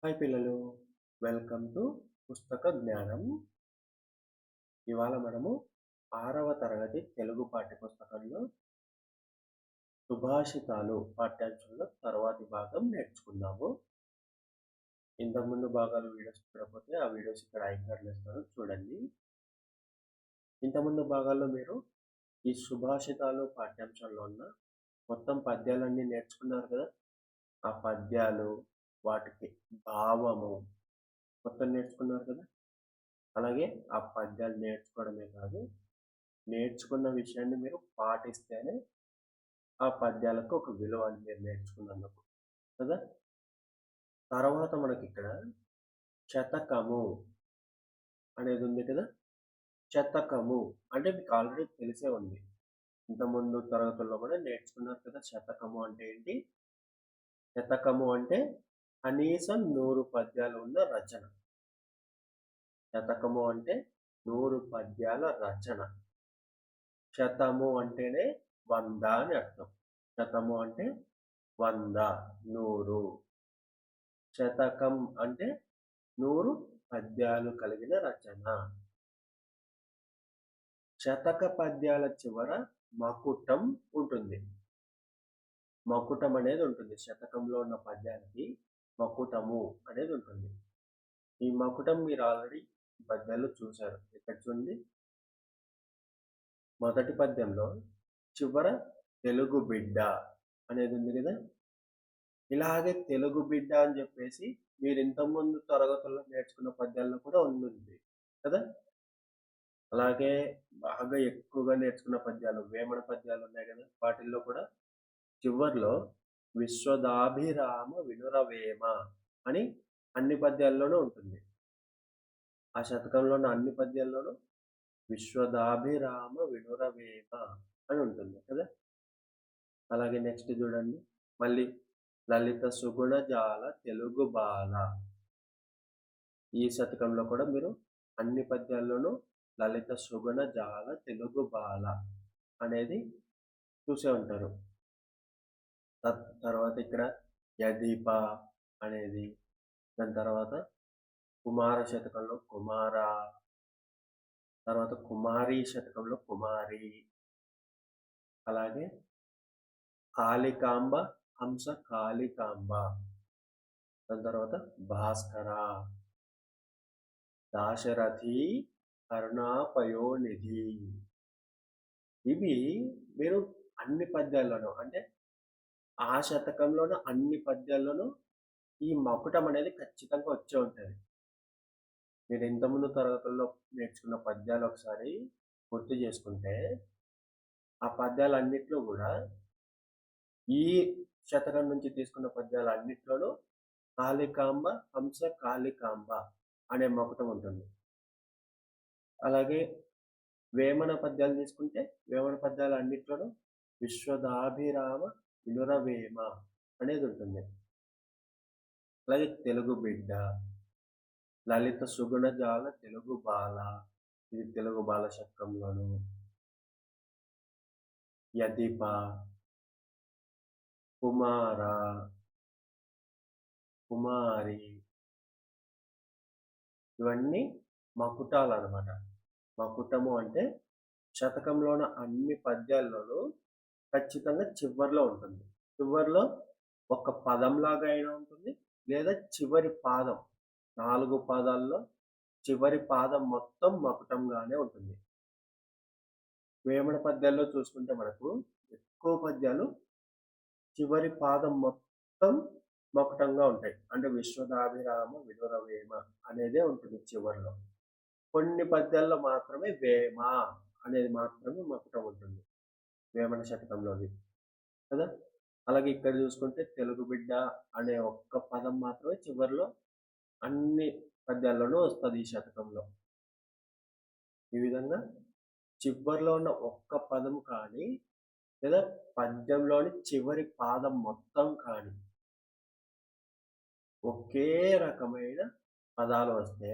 Hi పిల్లలు, welcome to పుస్తక జ్ఞానం. ఇవాళ మనము 6వ తరగతి తెలుగు పాఠ్యపుస్తకంలో సుభాషితాలు పాఠ్యాంశంలో తర్వాతి భాగం నేర్చుకుందాము. ఇంతకుముందు భాగాలు వీడియోస్ చూడకపోతే ఆ వీడియోస్ ఇక్కడ ఐకార్డులు ఇస్తాను, చూడండి. ఇంతకుముందు భాగాల్లో మీరు ఈ సుభాషితాలు పాఠ్యాంశంలో ఉన్న మొత్తం పద్యాలన్నీ నేర్చుకున్నారు కదా. ఆ పద్యాలు, వాటికి భావము మొత్తం నేర్చుకున్నారు కదా. అలాగే ఆ పద్యాలు నేర్చుకోవడమే కాదు, నేర్చుకున్న విషయాన్ని మీరు పాటిస్తేనే ఆ పద్యాలకు ఒక విలువ అని మీరు నేర్చుకున్నందుకు కదా. తర్వాత మనకి ఇక్కడ శతకము అనేది ఉంది కదా. శతకము అంటే మీకు ఆల్రెడీ తెలిసే ఉంది, ఇంతకుముందు తరగతుల్లో కూడా నేర్చుకున్నారు కదా. శతకము అంటే ఏంటి? శతకము అంటే కనీసం 100 పద్యాలు ఉన్న రచన. శతకము అంటే 100 పద్యాల రచన. శతము అంటేనే 100 అని అర్థం. శతము అంటే 100, 100. శతకం అంటే 100 పద్యాలు కలిగిన రచన. శతక పద్యాల చివర మకుటం ఉంటుంది. మకుటం అనేది ఉంటుంది. శతకంలో ఉన్న పద్యానికి మకుటము అనేది ఉంటుంది. ఈ మకుటం మీరు ఆల్రెడీ పద్యాలు చూశారు. ఇక్కడ చూడండి, మొదటి పద్యంలో చివర తెలుగు బిడ్డ అనేది ఉంది కదా. ఇలాగే తెలుగు బిడ్డ అని చెప్పేసి మీరు ఇంతకుముందు తరగతుల్లో నేర్చుకున్న పద్యాల్లో కూడా ఉంది కదా. అలాగే బాగా ఎక్కువగా నేర్చుకున్న పద్యాలు, వేమన పద్యాలు ఉన్నాయి కదా. వాటిల్లో కూడా చివర్లో విశ్వదాభిరామ వినురవేమ అని అన్ని పద్యాల్లోనూ ఉంటుంది. ఆ శతకంలో ఉన్న అన్ని పద్యాల్లోనూ విశ్వదాభిరామ వినురవేమ అని ఉంటుంది కదా. అలాగే నెక్స్ట్ చూడండి, మళ్ళీ లలిత సుగుణ జాల తెలుగు బాల. ఈ శతకంలో కూడా మీరు అన్ని పద్యాల్లోనూ లలిత సుగుణ జాల తెలుగు బాల అనేది చూసే ఉంటారు. తర్వాత ఇక్కడ యదీప అనేది, దాని తర్వాత కుమార శతకంలో కుమార, తర్వాత కుమారి శతకంలో కుమారి, అలాగే కాళికాంబ హంస కాళికాంబ, దాని తర్వాత భాస్కర, దాశరథి కరుణాపయోనిధి. ఇవి మీరు అన్ని పద్యాల్లోనూ, అంటే ఆ శతకంలోనూ అన్ని పద్యాల్లోనూ ఈ మకుటం అనేది ఖచ్చితంగా వచ్చే ఉంటుంది. మీరు ఇంతకుముందు తరగతుల్లో నేర్చుకున్న పద్యాలు ఒకసారి గుర్తు చేసుకుంటే, ఆ పద్యాలన్నిట్లో కూడా ఈ శతకం నుంచి తీసుకున్న పద్యాలన్నిట్లోనూ కాళికాంబ హంస కాళికాంబ అనే మకుటం ఉంటుంది. అలాగే వేమన పద్యాలు తీసుకుంటే వేమన పద్యాలు అన్నిట్లోనూ విశ్వదాభిరామ వినురవేమ అనేది ఉంటుంది. అలాగే తెలుగు బిడ్డ, లలిత సుగుణ జాల తెలుగు బాల, ఇది తెలుగు బాల శతకంలోను. యదీప, కుమార, కుమారి, ఇవన్నీ మకుటాలు అన్నమాట. మకుటము అంటే శతకంలోని అన్ని పద్యాల్లోనూ ఖచ్చితంగా చివరిలో ఉంటుంది. చివరిలో ఒక పదంలాగా అయినా ఉంటుంది, లేదా చివరి పాదం, 4 పాదాల్లో చివరి పాదం మొత్తం మకుటంగానే ఉంటుంది. వేమన పద్యాల్లో చూసుకుంటే మనకు ఎక్కువ పద్యాలు చివరి పాదం మొత్తం మకుటంగా ఉంటాయి. అంటే విశ్వదాభిరామ వినురవేమ అనేదే ఉంటుంది చివరిలో. కొన్ని పద్యాల్లో మాత్రమే వేమ అనేది మాత్రమే మకుటం ఉంటుంది వేమన శతకంలోది కదా. అలాగే ఇక్కడ చూసుకుంటే తెలుగు బిడ్డ అనే ఒక్క పదం మాత్రమే చివరిలో అన్ని పద్యాల్లోనూ వస్తుంది ఈ శతకంలో. ఈ విధంగా చివరిలో ఉన్న ఒక్క పదం కానీ, లేదా పద్యంలోని చివరి పాదం మొత్తం కానీ ఒకే రకమైన పదాలు వస్తే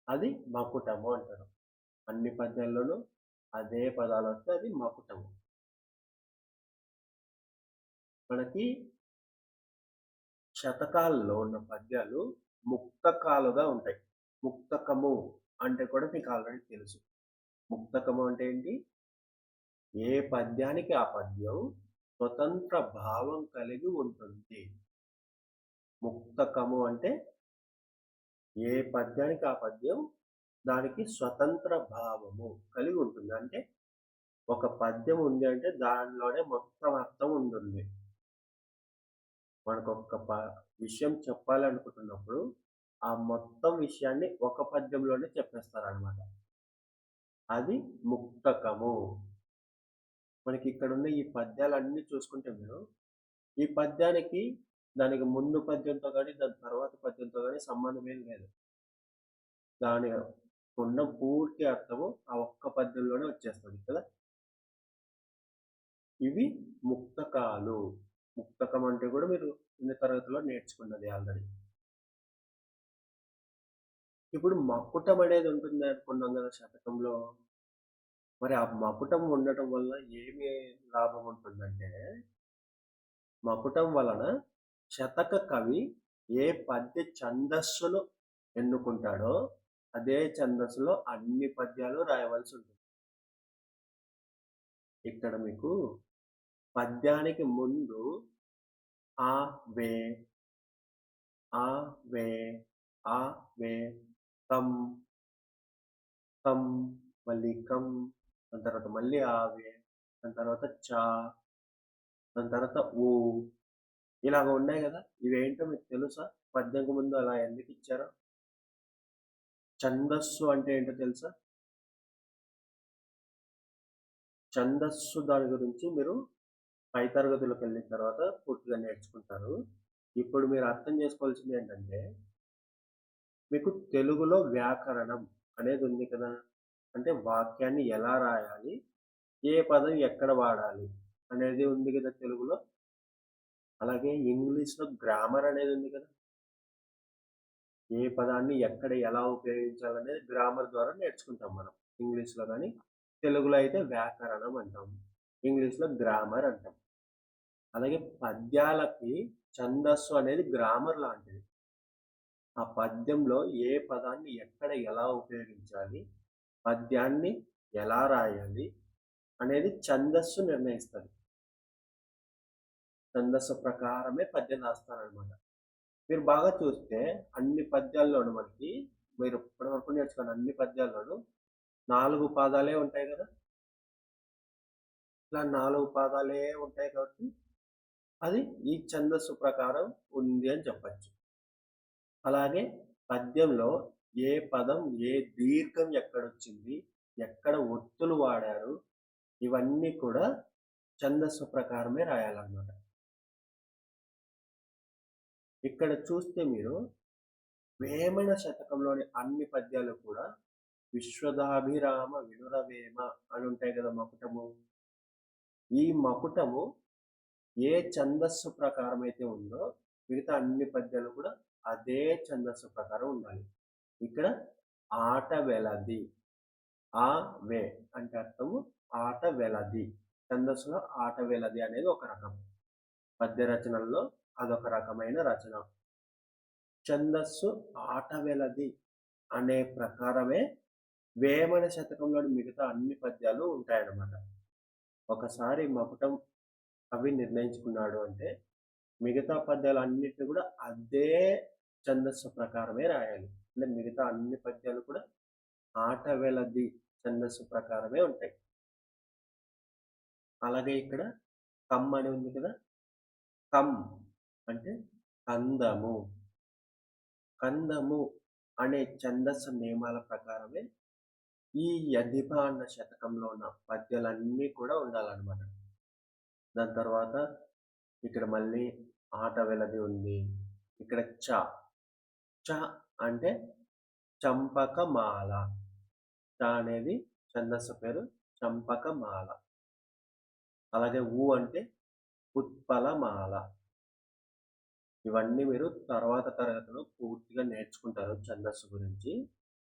అది మకుటము అంటారు. అన్ని పద్యాల్లోనూ అదే పదాలు వస్తే అది మకుటము. మనకి శతకాల్లో ఉన్న పద్యాలు ముక్తకాలుగా ఉంటాయి. ముక్తకము అంటే కూడా మీకు ఆల్రెడీ తెలుసు. ముక్తకము అంటే ఏంటి? ఏ పద్యానికి ఆ పద్యం స్వతంత్ర భావం కలిగి ఉంటుంది. ముక్తకము అంటే ఏ పద్యానికి ఆ పద్యం దానికి స్వతంత్ర భావము కలిగి ఉంటుంది. అంటే ఒక పద్యం ఉంది అంటే దానిలోనే మొత్తం అర్థం ఉంటుంది. మనకొక విషయం చెప్పాలనుకుంటున్నప్పుడు ఆ మొత్తం విషయాన్ని ఒక పద్యంలోనే చెప్పేస్తారనమాట. అది ముక్తకము. మనకి ఇక్కడున్న ఈ పద్యాలన్నీ చూసుకుంటే మీరు, ఈ పద్యానికి దానికి ముందు పద్యంతో గాని, దాని తర్వాత పద్యంతో గాని సంబంధమేం లేదు. దాని ఉన్న పూర్తి అర్థము ఆ ఒక్క పద్యంలోనే వచ్చేస్తది కదా! ఇవి ముక్తకాలు. ముక్తకం అంటే కూడా మీరు కింది తరగతిలో నేర్చుకున్నది ఆల్రెడీ. ఇప్పుడు మకుటం అనేది ఉంటుంది అనుకున్నాం కదా శతకంలో. మరి ఆ మకుటం ఉండటం వల్ల ఏమి లాభం ఉంటుందంటే, మకుటం వలన శతక కవి ఏ పద్య ఛందస్సును ఎన్నుకుంటాడో అదే ఛందస్సులో అన్ని పద్యాలు రాయవలసి ఉంటుంది. ఇక్కడ మీకు పద్యానికి ముందు ఆ వే ఆ వే ఆ వే కం కం మళ్ళీ కం దాని తర్వాత మళ్ళీ ఆవే దాని తర్వాత చా దాని తర్వాత ఊ ఇలాగ ఉన్నాయి కదా. ఇవేంటో మీకు తెలుసా? పద్యంకి ముందు అలా ఎందుకు ఇచ్చారో? ఛందస్సు అంటే ఏంటో తెలుసా? ఛందస్సు దాని గురించి మీరు పై తరగతులకు వెళ్ళిన తర్వాత పూర్తిగా నేర్చుకుంటారు. ఇప్పుడు మీరు అర్థం చేసుకోవాల్సింది ఏంటంటే, మీకు తెలుగులో వ్యాకరణం అనేది ఉంది కదా. అంటే వాక్యాన్ని ఎలా రాయాలి, ఏ పదం ఎక్కడ వాడాలి అనేది ఉంది కదా తెలుగులో. అలాగే ఇంగ్లీష్లో గ్రామర్ అనేది ఉంది కదా. ఏ పదాన్ని ఎక్కడ ఎలా ఉపయోగించాలనేది గ్రామర్ ద్వారా నేర్చుకుంటాం మనం. ఇంగ్లీష్లో కానీ, తెలుగులో అయితే వ్యాకరణం అంటాం, ఇంగ్లీష్లో గ్రామర్ అంటాం. అలాగే పద్యాలకి ఛందస్సు అనేది గ్రామర్ లాంటిది. ఆ పద్యంలో ఏ పదాన్ని ఎక్కడ ఎలా ఉపయోగించాలి, పద్యాన్ని ఎలా రాయాలి అనేది ఛందస్సు నిర్ణయిస్తుంది. ఛందస్సు ప్రకారమే పద్యం రాస్తారనమాట. మీరు బాగా చూస్తే అన్ని పద్యాల్లోనూ మీరు ఇప్పటి వరకు నేర్చుకున్న అన్ని పద్యాల్లోనూ 4 పాదాలే ఉంటాయి కదా. ఇలా 4 పాదాలే ఉంటాయి కాబట్టి అది ఈ ఛందస్సు ప్రకారం ఉంది అని చెప్పచ్చు. అలాగే పద్యంలో ఏ పదం ఏ దీర్ఘం ఎక్కడొచ్చింది, ఎక్కడ ఒత్తులు వాడారు, ఇవన్నీ కూడా ఛందస్సు ప్రకారమే రాయాలన్నమాట. ఇక్కడ చూస్తే మీరు వేమన శతకంలోని అన్ని పద్యాలు కూడా విశ్వదాభిరామ వినురవేమ అని ఉంటాయి కదా మకుటము. ఈ మకుటము ఏ ఛందస్సు ప్రకారం అయితే ఉందో మిగతా అన్ని పద్యాలు కూడా అదే ఛందస్సు ప్రకారం ఉండాలి. ఇక్కడ ఆట వెలది, ఆ వే అంటే అర్థము ఆట వెలది. ఛందస్సులో ఆట వెలది అనేది ఒక రకం, పద్య రచనల్లో అదొక రకమైన రచన. ఛందస్సు ఆట వెలది అనే ప్రకారమే వేమన శతకంలోని మిగతా అన్ని పద్యాలు ఉంటాయన్నమాట. ఒకసారి మకుటం కవి నిర్ణయించుకున్నాడు అంటే మిగతా పద్యాలు అన్నిటిని కూడా అదే ఛందస్సు ప్రకారమే రాయాలి. అంటే మిగతా అన్ని పద్యాలు కూడా ఆట వెలది ఛందస్సు ప్రకారమే ఉంటాయి. అలాగే ఇక్కడ కమ్ అని ఉంది కదా. కమ్ అంటే కందము. కందము అనే ఛందస్సు నియమాల ప్రకారమే ఈ యధిపాండ శతకంలో ఉన్న పద్యాలన్నీ కూడా ఉండాలన్నమాట. దాని తర్వాత ఇక్కడ మళ్ళీ ఆట వెలది ఉంది. ఇక్కడ చ చ అంటే చంపకమాల. చ అనేది ఛందస్సు పేరు చంపకమాల. అలాగే ఊ అంటే ఉత్పలమాల. ఇవన్నీ మీరు తర్వాత తరగతిలో పూర్తిగా నేర్చుకుంటారు ఛందస్సు గురించి.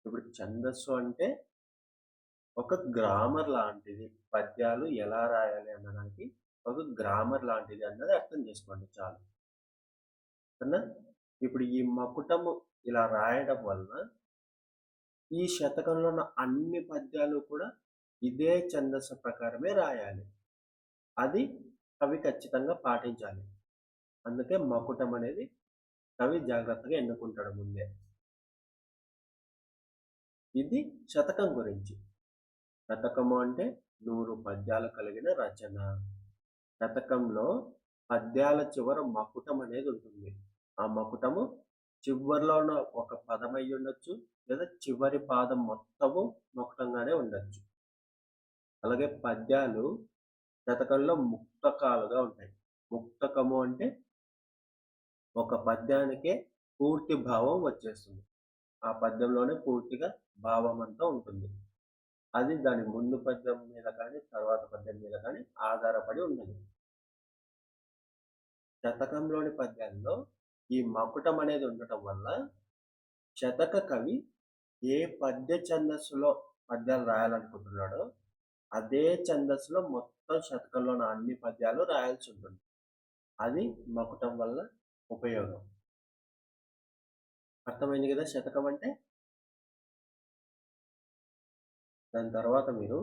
ఇప్పుడు ఛందస్సు అంటే ఒక గ్రామర్ లాంటిది. పద్యాలు ఎలా రాయాలి అన్నదానికి ఒక గ్రామర్ లాంటిది అన్నది అర్థం చేసుకోండి చాలు. సరేనా? ఇప్పుడు ఈ మకుటము ఇలా రాయడం వలన ఈ శతకంలో ఉన్న అన్ని పద్యాలు కూడా ఇదే ఛందస్సు ప్రకారమే రాయాలి. అది కవి ఖచ్చితంగా పాటించాలి. అందుకే మకుటం అనేది కవి జాగ్రత్తగా ఎన్నుకుంటాడు ముందే. ఇది శతకం గురించి. శతకము అంటే 100 పద్యాలు కలిగిన రచన. శతకంలో పద్యాల చివర మకుటం అనేది ఉంటుంది. ఆ మకుటము చివరిలో ఉన్న ఒక పదం అయి ఉండొచ్చు, లేదా చివరి పాదం మొత్తము మకుటంగానే ఉండొచ్చు. అలాగే పద్యాలు శతకంలో ముక్తకాలుగా ఉంటాయి. ముక్తకము అంటే ఒక పద్యానికే పూర్తి భావం వచ్చేస్తుంది. ఆ పద్యంలోనే పూర్తిగా భావం అంతా ఉంటుంది. అది దాని ముందు పద్యం మీద కానీ, తర్వాత పద్యం మీద కానీ ఆధారపడి ఉన్నది. శతకంలోని పద్యాల్లో ఈ మకుటం అనేది ఉండటం వల్ల శతక కవి ఏ పద్య ఛందస్సులో పద్యాలు రాయాలనుకుంటున్నాడో అదే ఛందస్సులో మొత్తం శతకంలోని అన్ని పద్యాలు రాయాల్సి ఉంటుంది. అది మకుటం వల్ల ఉపయోగం. అర్థమైంది కదా శతకం అంటే? దాని తర్వాత మీరు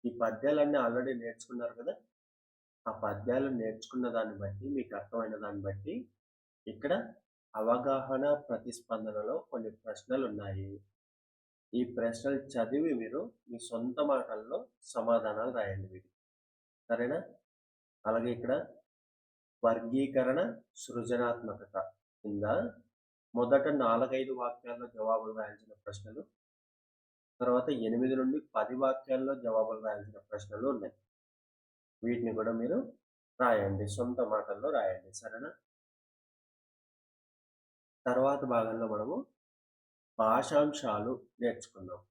ఈ పద్యాలన్నీ ఆల్రెడీ నేర్చుకున్నారు కదా. ఆ పద్యాలు నేర్చుకున్న దాన్ని బట్టి, మీకు అర్థమైన దాన్ని బట్టి ఇక్కడ అవగాహన ప్రతిస్పందనలో కొన్ని ప్రశ్నలు ఉన్నాయి. ఈ ప్రశ్నలు చదివి మీరు మీ సొంత మాటల్లో సమాధానాలు రాయండి వీటికి. సరేనా? అలాగే ఇక్కడ వర్గీకరణ సృజనాత్మకత కింద మొదట 4-5 వాక్యాల్లో జవాబులు రాయాల్సిన ప్రశ్నలు, తర్వాత 8 నుండి 10 వాక్యాల్లో జవాబులు రాయాల్సిన ప్రశ్నలు ఉన్నాయి. వీటిని కూడా మీరు రాయండి, సొంత మాటల్లో రాయండి. సరేనా? తర్వాత భాగంలో మనము భాషాంశాలు నేర్చుకుందాం.